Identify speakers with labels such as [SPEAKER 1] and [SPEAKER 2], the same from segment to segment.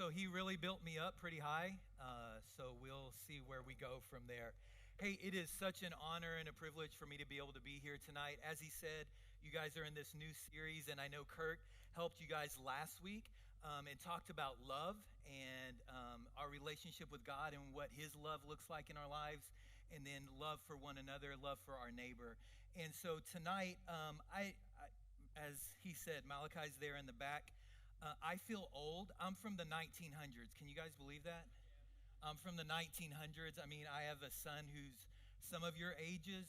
[SPEAKER 1] So he really built me up pretty high. So we'll see where we go from there. Hey, it is such an honor and a privilege for me to be able to be here tonight. As he said, you guys are in this new series, and I know Kurt helped you guys last week and talked about love and our relationship with God and what his love looks like in our lives, and then love for one another, love for our neighbor. And so tonight, as he said, Malachi's there in the back. I feel old. I'm from the 1900s. Can you guys believe that? I'm from the 1900s. I mean, I have a son who's some of your ages.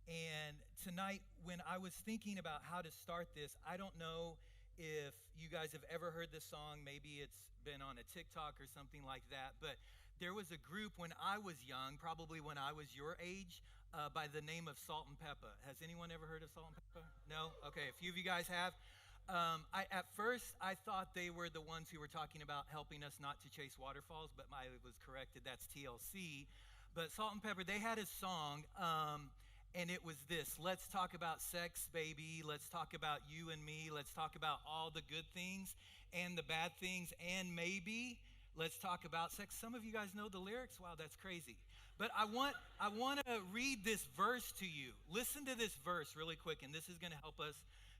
[SPEAKER 1] And tonight, when I was thinking about how to start this, I don't know if you guys have ever heard this song. Maybe it's been on a TikTok or something like that. But there was a group when I was young, probably when I was your age, by the name of Salt and Pepper. Has anyone ever heard of Salt and Pepper? No? Okay, a few of you guys have. At first, I thought they were the ones who were talking about helping us not to chase waterfalls, but I was corrected. That's TLC. But Salt and Pepper, they had a song, and it was this: let's talk about sex, baby. Let's talk about you and me. Let's talk about all the good things and the bad things, and maybe let's talk about sex. Some of you guys know the lyrics. Wow, that's crazy. But I want to read this verse to you. Listen to this verse really quick, and this is going to help us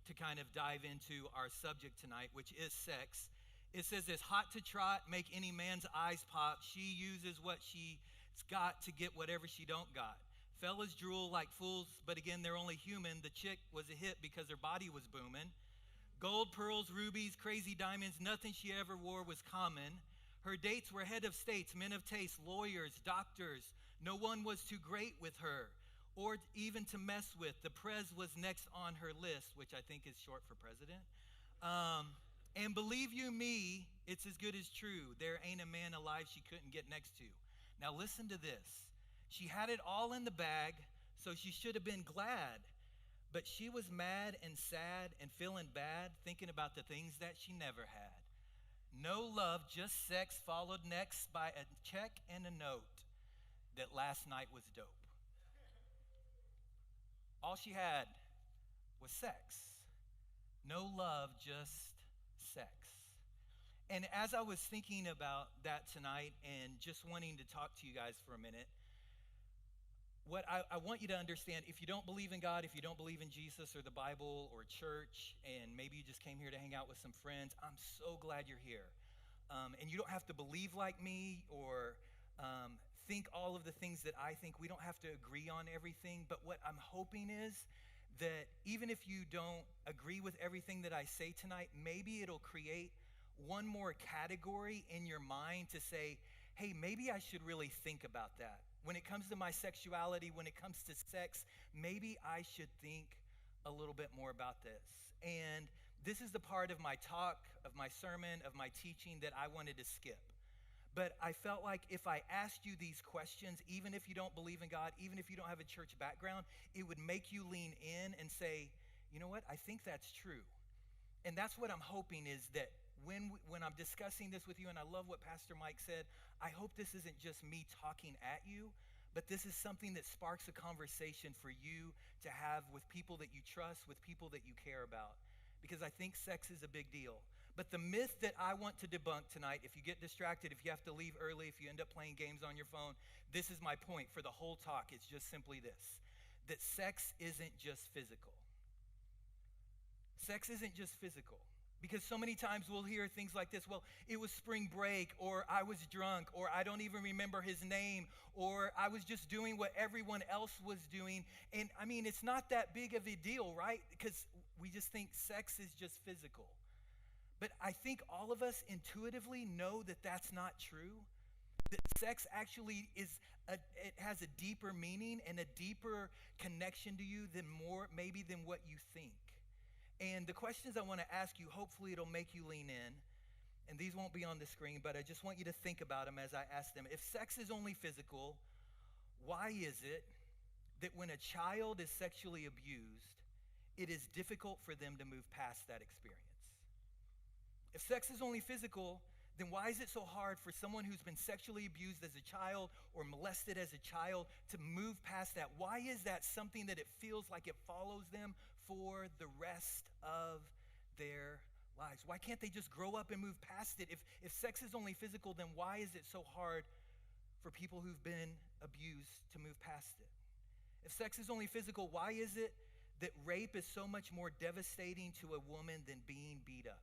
[SPEAKER 1] to kind of dive into our subject tonight, which is sex. It says this: hot to trot, make any man's eyes pop. She uses what she's got to get whatever she don't got. Fellas drool like fools, but again, they're only human. The chick was a hit because her body was booming. Gold, pearls, rubies, crazy diamonds, nothing she ever wore was common. Her dates were head of states, men of taste, lawyers, doctors. No one was too great with her or even to mess with. The prez was next on her list, which I think is short for president. And believe you me, it's as good as true. There ain't a man alive she couldn't get next to. Now listen to this. She had it all in the bag, so she should have been glad. But she was mad and sad and feeling bad, thinking about the things that she never had. No love, just sex, followed next by a check and a note that last night was dope. All she had was sex. No love, just sex. And as I was thinking about that tonight and just wanting to talk to you guys for a minute, what I want you to understand, if you don't believe in God, if you don't believe in Jesus or the Bible or church, and maybe you just came here to hang out with some friends, I'm so glad you're here. And you don't have to believe like me or think all of the things that I think. We don't have to agree on everything. But what I'm hoping is that even if you don't agree with everything that I say tonight, maybe it'll create one more category in your mind to say, hey, maybe I should really think about that. When it comes to my sexuality, when it comes to sex, maybe I should think a little bit more about this. And this is the part of my talk, of my sermon, of my teaching that I wanted to skip. But I felt like if I asked you these questions, even if you don't believe in God, even if you don't have a church background, it would make you lean in and say, you know what, I think that's true. And that's what I'm hoping is that when I'm discussing this with you, and I love what Pastor Mike said, I hope this isn't just me talking at you, but this is something that sparks a conversation for you to have with people that you trust, with people that you care about, because I think sex is a big deal. But the myth that I want to debunk tonight, if you get distracted, if you have to leave early, if you end up playing games on your phone, this is my point for the whole talk. It's just simply this: that sex isn't just physical. Sex isn't just physical. Because so many times we'll hear things like this: well, it was spring break, or I was drunk, or I don't even remember his name, or I was just doing what everyone else was doing. And I mean, it's not that big of a deal, right? Because we just think sex is just physical. But I think all of us intuitively know that that's not true. That sex actually it has a deeper meaning and a deeper connection to you than what you think. And the questions I want to ask you, hopefully it'll make you lean in. And these won't be on the screen, but I just want you to think about them as I ask them. If sex is only physical, why is it that when a child is sexually abused, it is difficult for them to move past that experience? If sex is only physical, then why is it so hard for someone who's been sexually abused as a child or molested as a child to move past that? Why is that something that it feels like it follows them for the rest of their lives? Why can't they just grow up and move past it? If sex is only physical, then why is it so hard for people who've been abused to move past it? If sex is only physical, why is it that rape is so much more devastating to a woman than being beat up?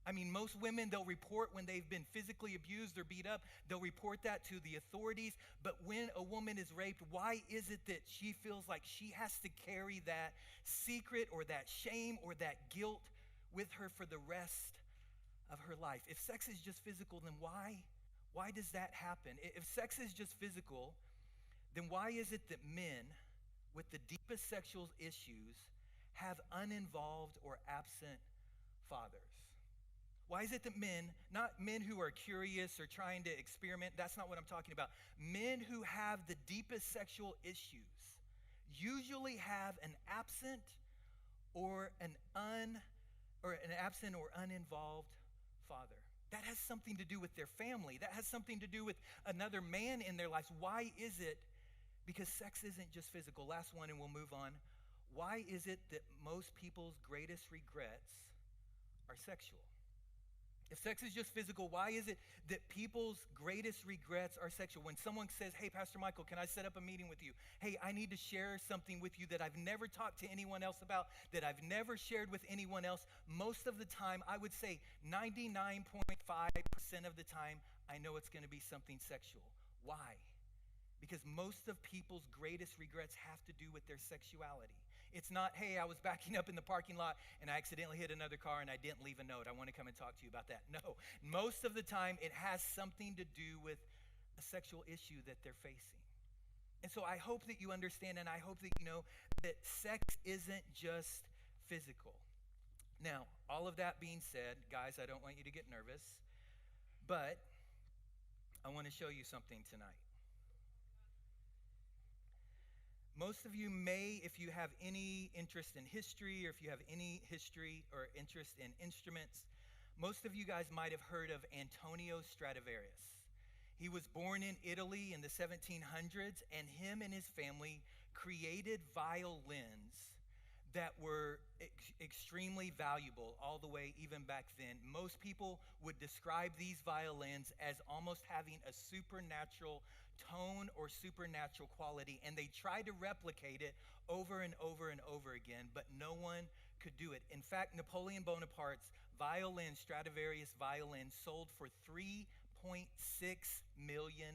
[SPEAKER 1] I mean, most women, they'll report when they've been physically abused or beat up. They'll report that to the authorities. But when a woman is raped, why is it that she feels like she has to carry that secret or that shame or that guilt with her for the rest of her life? If sex is just physical, then why does that happen? If sex is just physical, then why is it that men with the deepest sexual issues have uninvolved or absent fathers? Why is it that men, not men who are curious or trying to experiment, that's not what I'm talking about. Men who have the deepest sexual issues usually have an absent or uninvolved father. That has something to do with their family. That has something to do with another man in their lives. Why is it? Because sex isn't just physical. Last one, and we'll move on. Why is it that most people's greatest regrets are sexual? If sex is just physical, why is it that people's greatest regrets are sexual? When someone says, hey, Pastor Michael, can I set up a meeting with you? Hey, I need to share something with you that I've never talked to anyone else about, that I've never shared with anyone else. Most of the time, I would say 99.5% of the time, I know it's going to be something sexual. Why? Because most of people's greatest regrets have to do with their sexuality. It's not, hey, I was backing up in the parking lot and I accidentally hit another car and I didn't leave a note. I want to come and talk to you about that. No, most of the time it has something to do with a sexual issue that they're facing. And so I hope that you understand, and I hope that you know that sex isn't just physical. Now, all of that being said, guys, I don't want you to get nervous, but I want to show you something tonight. Most of you may, if you have any interest in history, or if you have any history or interest in instruments, most of you guys might have heard of Antonio Stradivarius. He was born in Italy in the 1700s, and him and his family created violins that were extremely valuable all the way even back then. Most people would describe these violins as almost having a supernatural tone or supernatural quality, and they tried to replicate it over and over and over again, but no one could do it. In fact, Napoleon Bonaparte's violin, Stradivarius violin, sold for $3.6 million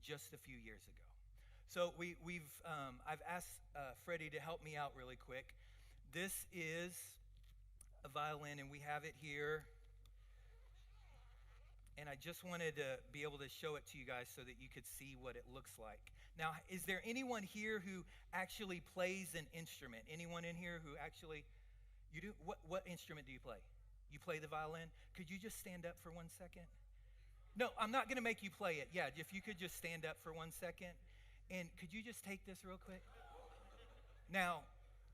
[SPEAKER 1] just a few years ago. So I've asked Freddie to help me out really quick. This is a violin, and we have it here. And I just wanted to be able to show it to you guys so that you could see what it looks like. Now, is there anyone here who actually plays an instrument? Anyone in here who actually, you do? What instrument do you play? You play the violin? Could you just stand up for 1 second? No, I'm not going to make you play it. Yeah, if you could just stand up for 1 second. And could you just take this real quick? Now,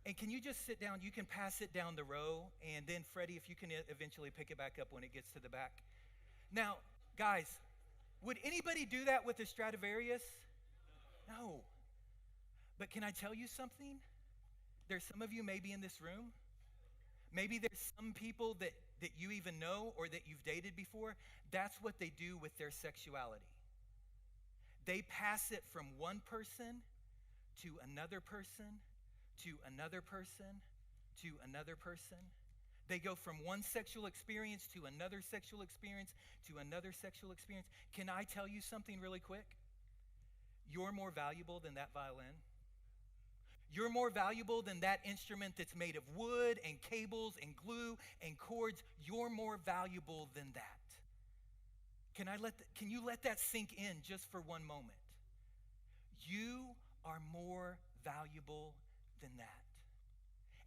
[SPEAKER 1] and can you just sit down? You can pass it down the row. And then, Freddie, if you can eventually pick it back up when it gets to the back. Now, guys, would anybody do that with a Stradivarius? No. But can I tell you something? There's some of you maybe in this room. Maybe there's some people that you even know or that you've dated before. That's what they do with their sexuality. They pass it from one person to another person, to another person, to another person. They go from one sexual experience to another sexual experience to another sexual experience. Can I tell you something really quick? You're more valuable than that violin. You're more valuable than that instrument that's made of wood and cables and glue and cords. You're more valuable than that. Can you let that sink in just for one moment? You are more valuable than that.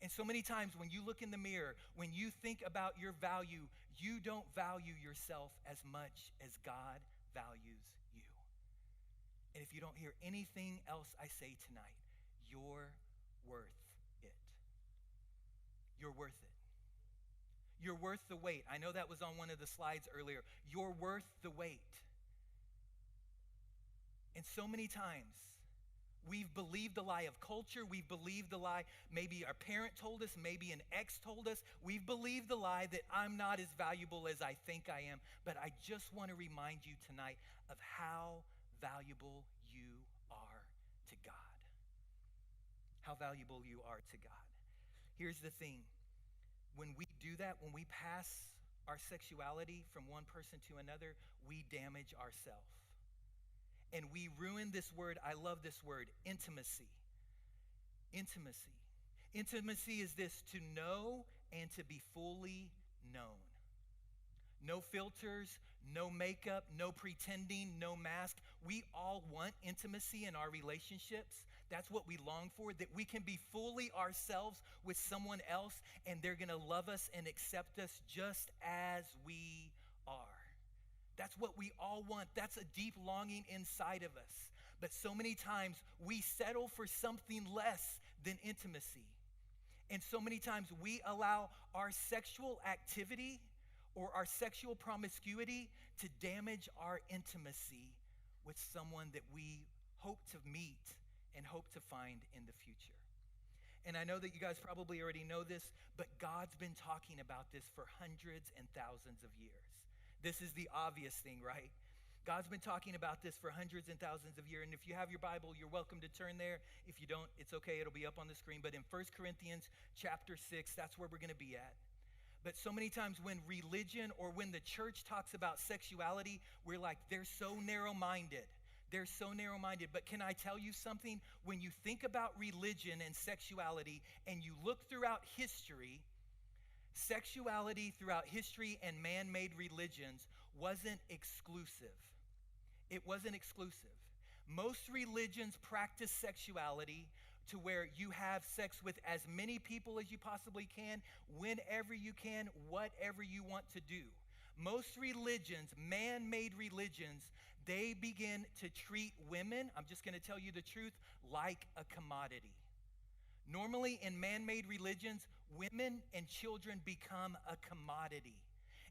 [SPEAKER 1] And so many times when you look in the mirror, when you think about your value, you don't value yourself as much as God values you. And if you don't hear anything else I say tonight, you're worth it. You're worth it. You're worth the wait. I know that was on one of the slides earlier. You're worth the wait. And so many times We've believed the lie of culture. We've believed the lie maybe our parent told us, maybe an ex told us. We've believed the lie that I'm not as valuable as I think I am. But I just want to remind you tonight of how valuable you are to God. How valuable you are to God. Here's the thing. When we do that, when we pass our sexuality from one person to another, we damage ourselves. And we ruin this word. I love this word, intimacy. Intimacy. Intimacy is this: to know and to be fully known. No filters, no makeup, no pretending, no mask. We all want intimacy in our relationships. That's what we long for, that we can be fully ourselves with someone else and they're going to love us and accept us just as we are. That's what we all want. That's a deep longing inside of us. But so many times we settle for something less than intimacy. And so many times we allow our sexual activity or our sexual promiscuity to damage our intimacy with someone that we hope to meet and hope to find in the future. And I know that you guys probably already know this, but God's been talking about this for hundreds and thousands of years. This is the obvious thing, right? God's been talking about this for hundreds and thousands of years. And if you have your Bible, you're welcome to turn there. If you don't, it's okay. It'll be up on the screen. But in 1 Corinthians chapter 6, that's where we're going to be at. But so many times when religion or when the church talks about sexuality, we're like, they're so narrow-minded. They're so narrow-minded. But can I tell you something? When you think about religion and sexuality and you look throughout history, sexuality throughout history and man-made religions wasn't exclusive. It wasn't exclusive. Most religions practice sexuality to where you have sex with as many people as you possibly can, whenever you can, whatever you want to do. Most religions, man-made religions, they begin to treat women, I'm just going to tell you the truth, like a commodity. Normally in man-made religions, women and children become a commodity.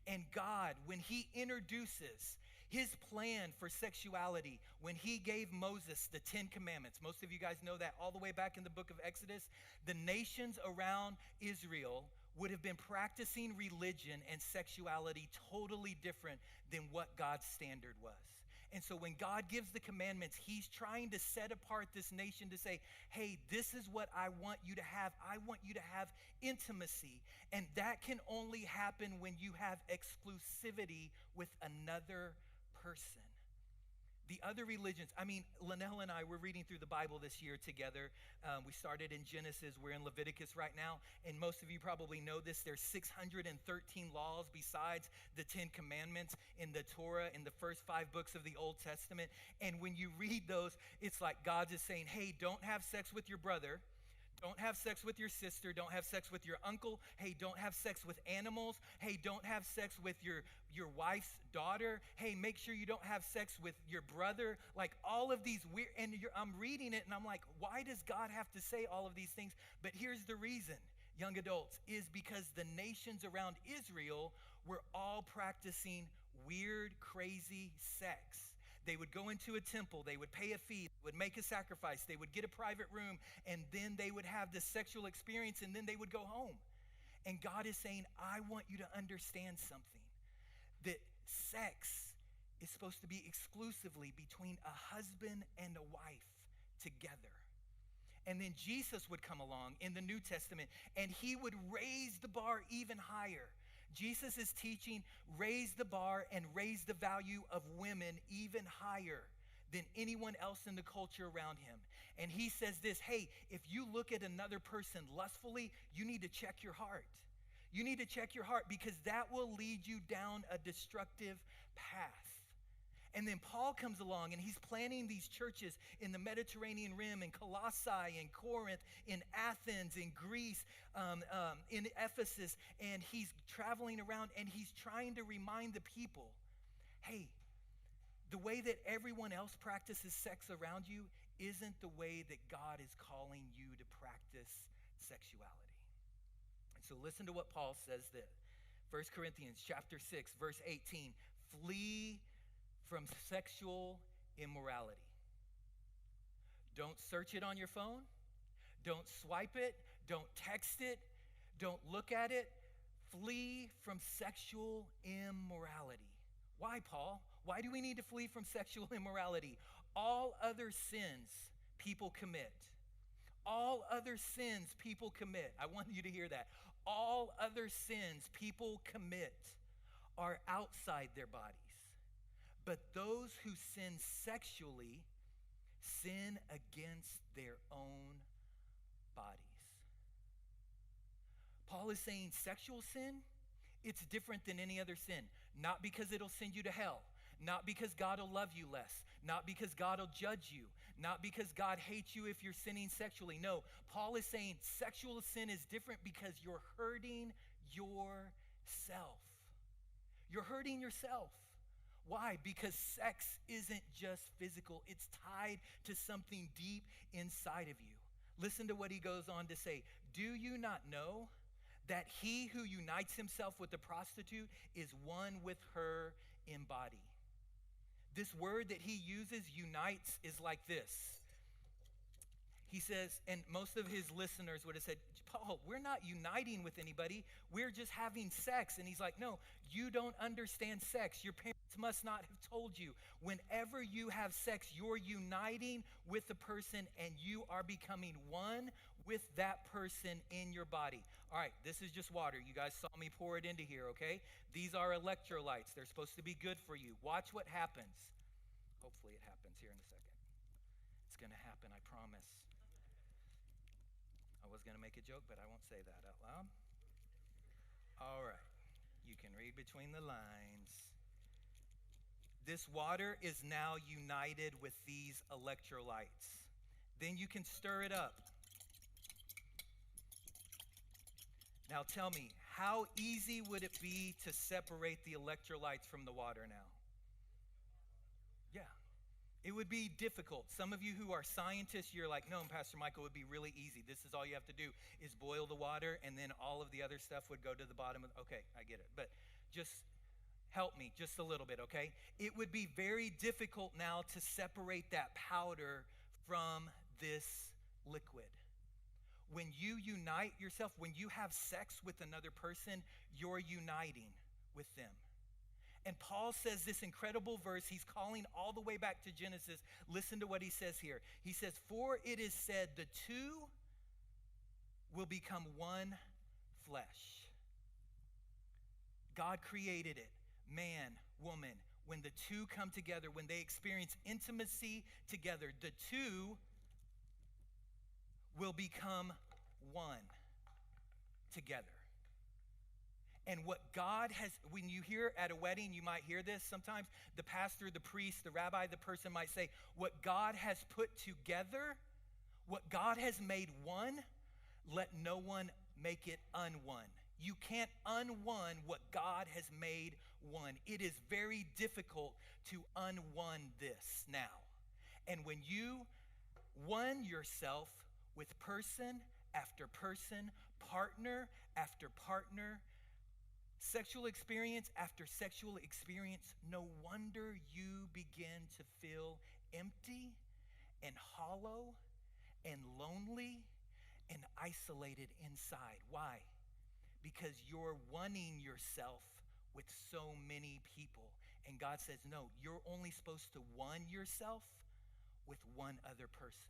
[SPEAKER 1] And God, when he introduces his plan for sexuality, when he gave Moses the 10 Commandments, most of you guys know that all the way back in the book of Exodus, the nations around Israel would have been practicing religion and sexuality totally different than what God's standard was. And so when God gives the commandments, he's trying to set apart this nation to say, hey, this is what I want you to have. I want you to have intimacy. And that can only happen when you have exclusivity with another person. The other religions, Linnell and I were reading through the Bible this year together. We started in Genesis. We're in Leviticus right now. And most of you probably know this. There's 613 laws besides the 10 Commandments in the Torah, in the first 5 books of the Old Testament. And when you read those, it's like God is saying, hey, don't have sex with your brother. Don't have sex with your sister. Don't have sex with your uncle. Hey, don't have sex with animals. Hey, don't have sex with your wife's daughter. Hey, make sure you don't have sex with your brother. Like all of these weird, and I'm reading it and I'm like, why does God have to say all of these things? But here's the reason, young adults, is because the nations around Israel were all practicing weird, crazy sex. They would go into a temple, they would pay a fee, they would make a sacrifice, they would get a private room, and then they would have this sexual experience, and then they would go home. And God is saying, I want you to understand something, that sex is supposed to be exclusively between a husband and a wife together. And then Jesus would come along in the New Testament, and he would raise the bar even higher. Jesus is teaching, raise the bar and raise the value of women even higher than anyone else in the culture around him. And he says this, hey, if you look at another person lustfully, you need to check your heart. You need to check your heart because that will lead you down a destructive path. And then Paul comes along and he's planting these churches in the Mediterranean Rim, in Colossae, in Corinth, in Athens, in Greece, in Ephesus. And he's traveling around and he's trying to remind the people, hey, the way that everyone else practices sex around you isn't the way that God is calling you to practice sexuality. And so listen to what Paul says there. 1 Corinthians chapter 6, verse 18, flee from sexual immorality. Don't search it on your phone. Don't swipe it. Don't text it. Don't look at it. Flee from sexual immorality. Why, Paul? Why do we need to flee from sexual immorality? All other sins people commit. All other sins people commit. I want you to hear that. All other sins people commit are outside their bodies. But those who sin sexually sin against their own bodies. Paul is saying sexual sin, it's different than any other sin. Not because it'll send you to hell. Not because God will love you less. Not because God will judge you. Not because God hates you if you're sinning sexually. No, Paul is saying sexual sin is different because you're hurting yourself. You're hurting yourself. Why? Because sex isn't just physical. It's tied to something deep inside of you. Listen to what he goes on to say. Do you not know that he who unites himself with a prostitute is one with her in body? This word that he uses, unites, is like this. He says, and most of his listeners would have said, Paul, we're not uniting with anybody. We're just having sex. And he's like, no, you don't understand sex. Your parents must not have told you. Whenever you have sex, you're uniting with the person and you are becoming one with that person in your body. All right, this is just water. You guys saw me pour it into here, okay? These are electrolytes. They're supposed to be good for you. Watch what happens. Hopefully it happens here in a second. It's going to happen, I promise. I was going to make a joke, but I won't say that out loud. All right. You can read between the lines. This water is now united with these electrolytes. Then you can stir it up. Now tell me, how easy would it be to separate the electrolytes from the water now? Yeah. It would be difficult. Some of you who are scientists, you're like, no, Pastor Michael, it would be really easy. This is all you have to do is boil the water and then all of the other stuff would go to the bottom of, okay, I get it. But just help me just a little bit, okay? It would be very difficult now to separate that powder from this liquid. When you unite yourself, when you have sex with another person, you're uniting with them. And Paul says this incredible verse. He's calling all the way back to Genesis. Listen to what he says here. He says, for it is said, the two will become one flesh. God created it, man, woman. When the two come together, when they experience intimacy together, the two will become one together. And what God has, when you hear at a wedding, you might hear this sometimes, the pastor, the priest, the rabbi, the person might say, what God has put together, what God has made one, let no one make it unone. You can't unone what God has made one. It is very difficult to unone this now. And when you one yourself with person after person, partner after partner, sexual experience after sexual experience, no wonder you begin to feel empty and hollow and lonely and isolated inside. Why? Because you're wanting yourself with so many people. And God says, no, you're only supposed to one yourself with one other person.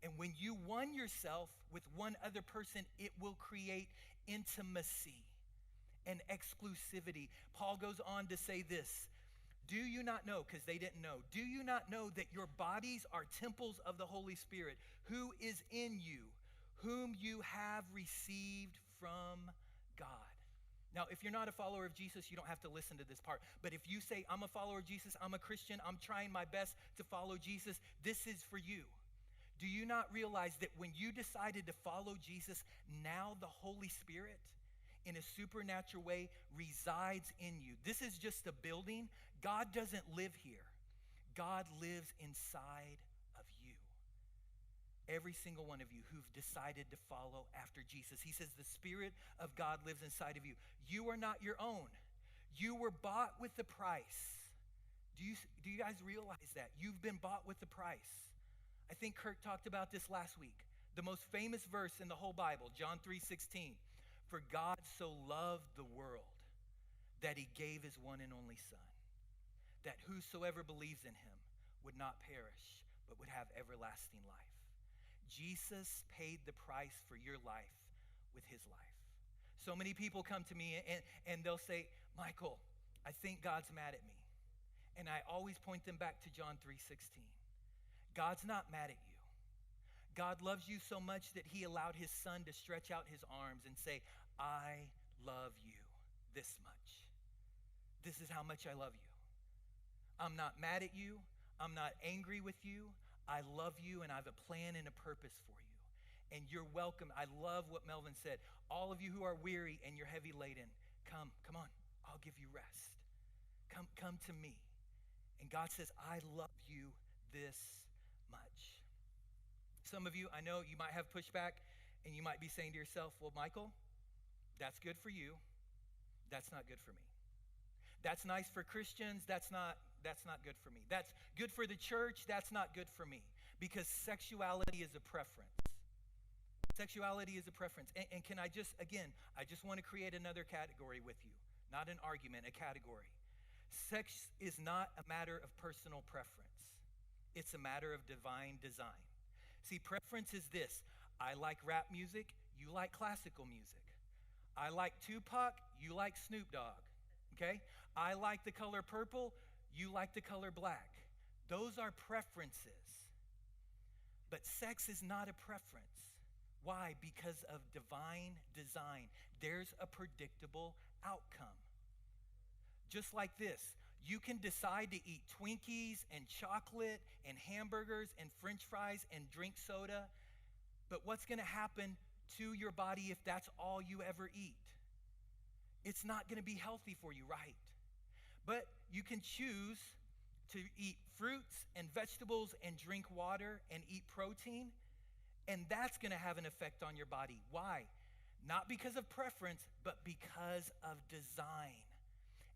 [SPEAKER 1] And when you one yourself with one other person, it will create intimacy and exclusivity. Paul goes on to say this, do you not know, because they didn't know, do you not know that your bodies are temples of the Holy Spirit, who is in you, whom you have received from God? Now, if you're not a follower of Jesus, you don't have to listen to this part. But if you say, I'm a follower of Jesus, I'm a Christian, I'm trying my best to follow Jesus, this is for you. Do you not realize that when you decided to follow Jesus, now the Holy Spirit in a supernatural way resides in you? This is just a building. God doesn't live here. God lives inside of you. Every single one of you who've decided to follow after Jesus. He says the Spirit of God lives inside of you. You are not your own. You were bought with the price. Do you guys realize that? You've been bought with the price. I think Kirk talked about this last week. The most famous verse in the whole Bible, John 3:16. For God so loved the world that he gave his one and only Son, that whosoever believes in him would not perish, but would have everlasting life. Jesus paid the price for your life with his life. So many people come to me and they'll say, Michael, I think God's mad at me. And I always point them back to John 3:16. God's not mad at you. God loves you so much that he allowed his Son to stretch out his arms and say, I love you this much. This is how much I love you. I'm not mad at you. I'm not angry with you. I love you and I have a plan and a purpose for you. And you're welcome. I love what Melvin said. All of you who are weary and you're heavy laden, come on. I'll give you rest. Come to me. And God says, I love you this much. Some of you, I know you might have pushback and you might be saying to yourself, well, Michael, that's good for you. That's not good for me. That's nice for Christians. That's not good for me. That's good for the church. That's not good for me. Because sexuality is a preference. Sexuality is a preference. And can I just want to create another category with you. Not an argument, a category. Sex is not a matter of personal preference. It's a matter of divine design. See, preference is this. I like rap music. You like classical music. I like Tupac. You like Snoop Dogg. Okay? I like the color purple. You like the color black. Those are preferences. But sex is not a preference. Why? Because of divine design. There's a predictable outcome. Just like this, you can decide to eat Twinkies and chocolate and hamburgers and French fries and drink soda. But what's going to happen to your body if that's all you ever eat? It's not going to be healthy for you, right? But you can choose to eat fruits and vegetables and drink water and eat protein, and that's going to have an effect on your body. Why? Not because of preference, but because of design.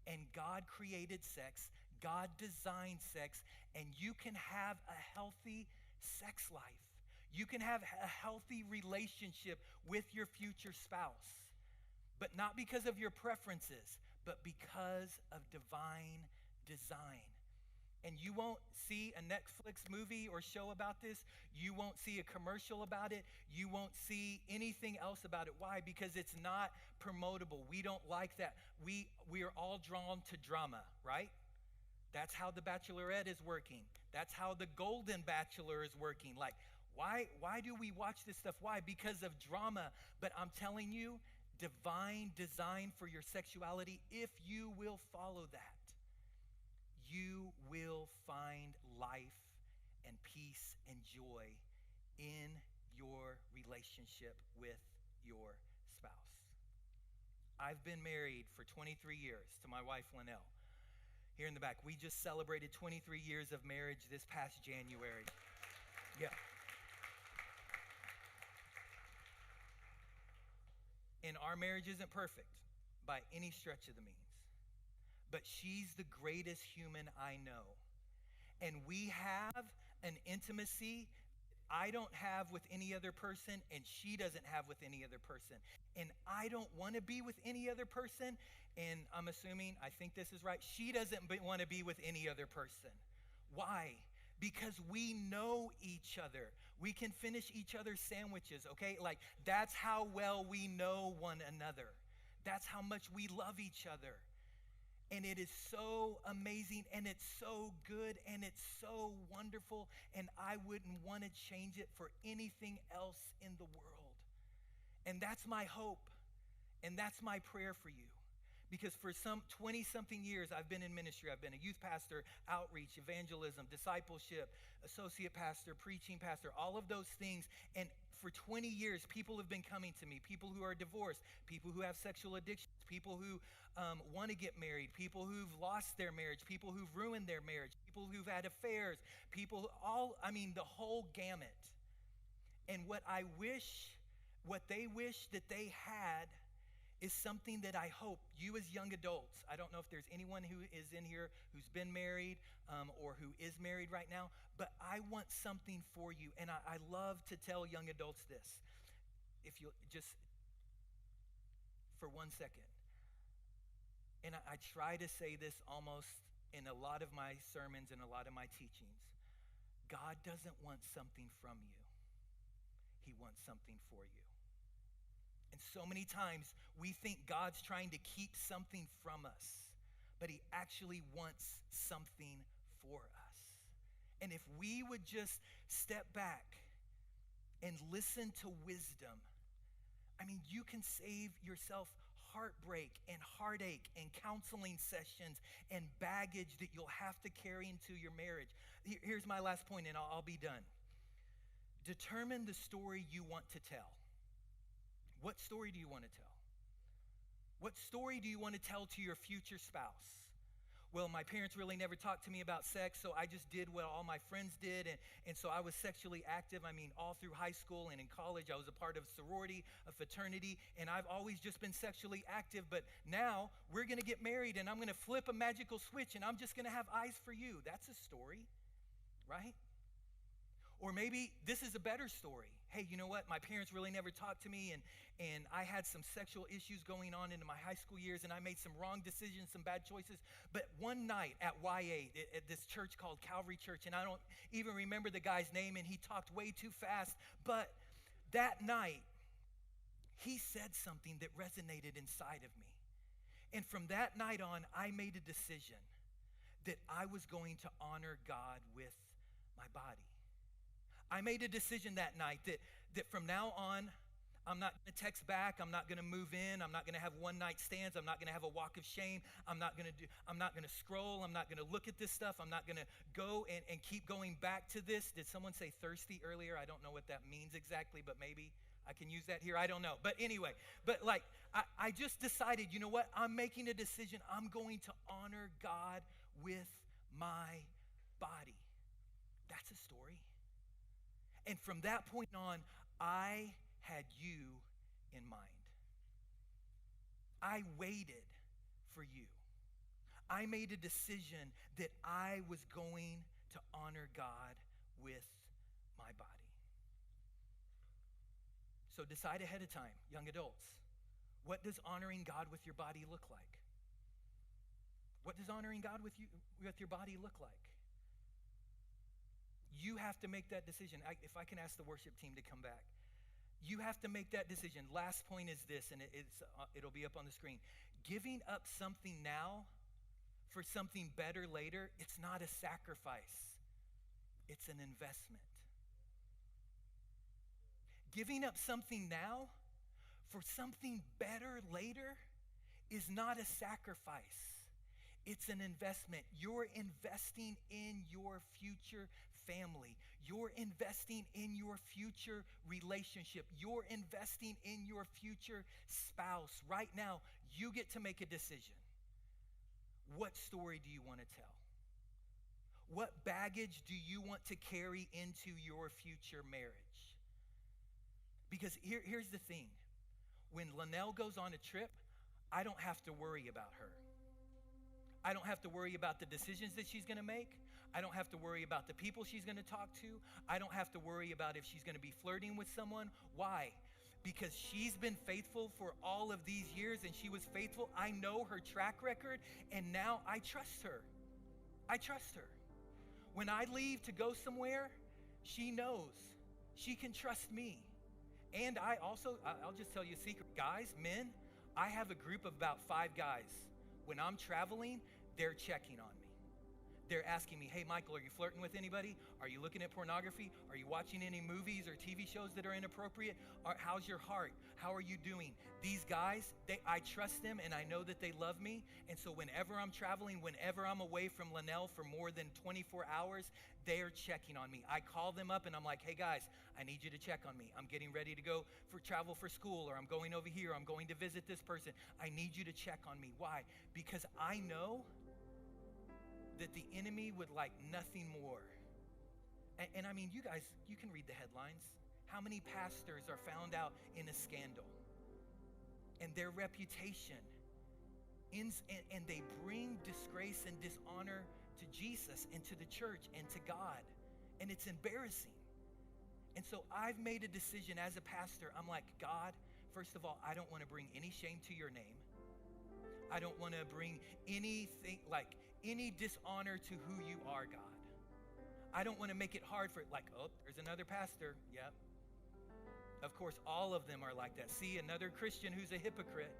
[SPEAKER 1] And God created sex, God designed sex, and you can have a healthy sex life. You can have a healthy relationship with your future spouse, but not because of your preferences, but because of divine design. And you won't see a Netflix movie or show about this. You won't see a commercial about it. You won't see anything else about it. Why? Because it's not promotable. We don't like that. We are all drawn to drama, right? That's how The Bachelorette is working. That's how The Golden Bachelor is working. Like, why do we watch this stuff? Why? Because of drama. But I'm telling you, divine design for your sexuality, if you will follow that, you will find life and peace and joy in your relationship with your spouse. I've been married for 23 years to my wife, Linnell. Here in the back, we just celebrated 23 years of marriage this past January. Yeah. And our marriage isn't perfect by any stretch of the means. But she's the greatest human I know. And we have an intimacy I don't have with any other person, and she doesn't have with any other person. And I don't want to be with any other person, and I'm assuming, I think this is right, she doesn't want to be with any other person. Why? Because we know each other. We can finish each other's sandwiches, okay? Like, that's how well we know one another. That's how much we love each other. And it is so amazing, and it's so good, and it's so wonderful, and I wouldn't want to change it for anything else in the world. And that's my hope, and that's my prayer for you. Because for some 20-something years, I've been in ministry. I've been a youth pastor, outreach, evangelism, discipleship, associate pastor, preaching pastor, all of those things. And for 20 years, people have been coming to me, people who are divorced, people who have sexual addictions, people who want to get married, people who've lost their marriage, people who've ruined their marriage, people who've had affairs, the whole gamut. And what they wish that they had is something that I hope you as young adults, I don't know if there's anyone who is in here who's been married or who is married right now, but I want something for you. And I love to tell young adults this. If you'll just, for 1 second, and I try to say this almost in a lot of my sermons and a lot of my teachings. God doesn't want something from you. He wants something for you. And so many times we think God's trying to keep something from us, but he actually wants something for us. And if we would just step back and listen to wisdom, I mean, you can save yourself heartbreak and heartache and counseling sessions and baggage that you'll have to carry into your marriage. Here's my last point, and I'll be done. Determine the story you want to tell. What story do you want to tell? What story do you want to tell to your future spouse? Well, my parents really never talked to me about sex, so I just did what all my friends did, and so I was sexually active. I mean, all through high school and in college, I was a part of a sorority, a fraternity, and I've always just been sexually active, but now we're going to get married, and I'm going to flip a magical switch, and I'm just going to have eyes for you. That's a story, right? Or maybe this is a better story. Hey, you know what? My parents really never talked to me, and I had some sexual issues going on into my high school years, and I made some wrong decisions, some bad choices. But one night at Y8, at this church called Calvary Church, and I don't even remember the guy's name, and he talked way too fast, but that night, he said something that resonated inside of me. And from that night on, I made a decision that I was going to honor God with my body. I made a decision that night that from now on, I'm not going to text back. I'm not going to move in. I'm not going to have one night stands. I'm not going to have a walk of shame. I'm not going to scroll. I'm not going to look at this stuff. I'm not going to go and keep going back to this. Did someone say thirsty earlier? I don't know what that means exactly, but maybe I can use that here. I don't know. But anyway, I just decided, you know what? I'm making a decision. I'm going to honor God with my body. That's a story. And from that point on, I had you in mind. I waited for you. I made a decision that I was going to honor God with my body. So decide ahead of time, young adults. What does honoring God with your body look like? What does honoring God with your body look like? You have to make that decision. If I can ask the worship team to come back. You have to make that decision. Last point is this, and it'll be up on the screen. Giving up something now for something better later, it's not a sacrifice. It's an investment. Giving up something now for something better later is not a sacrifice. It's an investment. You're investing in your future family. You're investing in your future relationship. You're investing in your future spouse. Right now, you get to make a decision. What story do you want to tell? What baggage do you want to carry into your future marriage? Because here's the thing. When Linnell goes on a trip, I don't have to worry about her. I don't have to worry about the decisions that she's going to make. I don't have to worry about the people she's going to talk to. I don't have to worry about if she's going to be flirting with someone. Why? Because she's been faithful for all of these years, and she was faithful. I know her track record, and now I trust her. I trust her. When I leave to go somewhere, she knows. She can trust me. And I'll just tell you a secret. Guys, men, I have a group of about 5 guys. When I'm traveling, they're checking on me. They're asking me, hey, Michael, are you flirting with anybody? Are you looking at pornography? Are you watching any movies or TV shows that are inappropriate? How's your heart? How are you doing? These guys, I trust them, and I know that they love me. And so whenever I'm traveling, whenever I'm away from Linnell for more than 24 hours, they're checking on me. I call them up, and I'm like, hey, guys, I need you to check on me. I'm getting ready to go for travel for school, or I'm going over here. I'm going to visit this person. I need you to check on me. Why? Because I know that the enemy would like nothing more. And I mean, you guys, you can read the headlines. How many pastors are found out in a scandal? and their reputation, and they bring disgrace and dishonor to Jesus and to the church and to God. And it's embarrassing. And so I've made a decision as a pastor. I'm like, God, first of all, I don't want to bring any shame to your name. I don't want to bring anything, like any dishonor to who you are, God. I don't want to make it hard for it, like, oh, there's another pastor. Yep. Of course, all of them are like that. See, another Christian who's a hypocrite.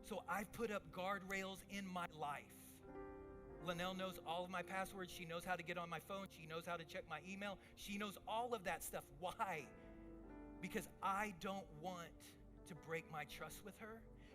[SPEAKER 1] So I've put up guardrails in my life. Linnell knows all of my passwords. She knows how to get on my phone. She knows how to check my email. She knows all of that stuff. Why? Because I don't want to break my trust with her.